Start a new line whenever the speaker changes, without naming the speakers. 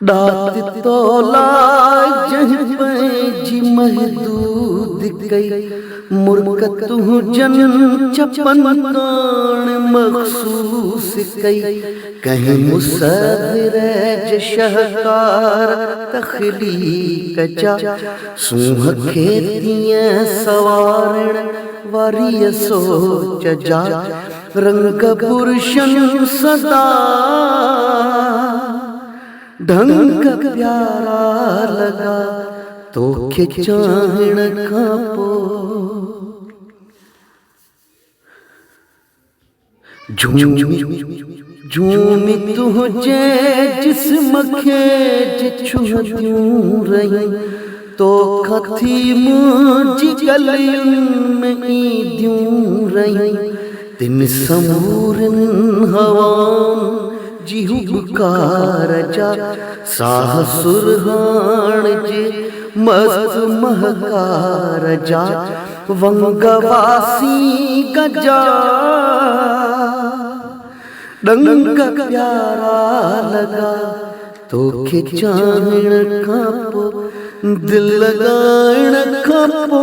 डात तोला जहीं जी महदूद कई मुर्क तू जन चपन कान मखसूस कई कहीं मुसदरज शहकार तखलीक जा सूह खेतियां सवारण वारी सोच जा रंग पुरुषन सदा ढंग प्यारा लगा तो खिचाण खापो झूमी तुझे जिस्म खे जिछुदियूं रही तो कथी मुझी गलियुन में ईदियूं रही तिन समूरन हवान जी हुबकार जा साह सुरहान जे मस्त महकार जा वंगवासी गजा डंग प्यारा लगा तो खिचाण खापो दिल लगाण खापो।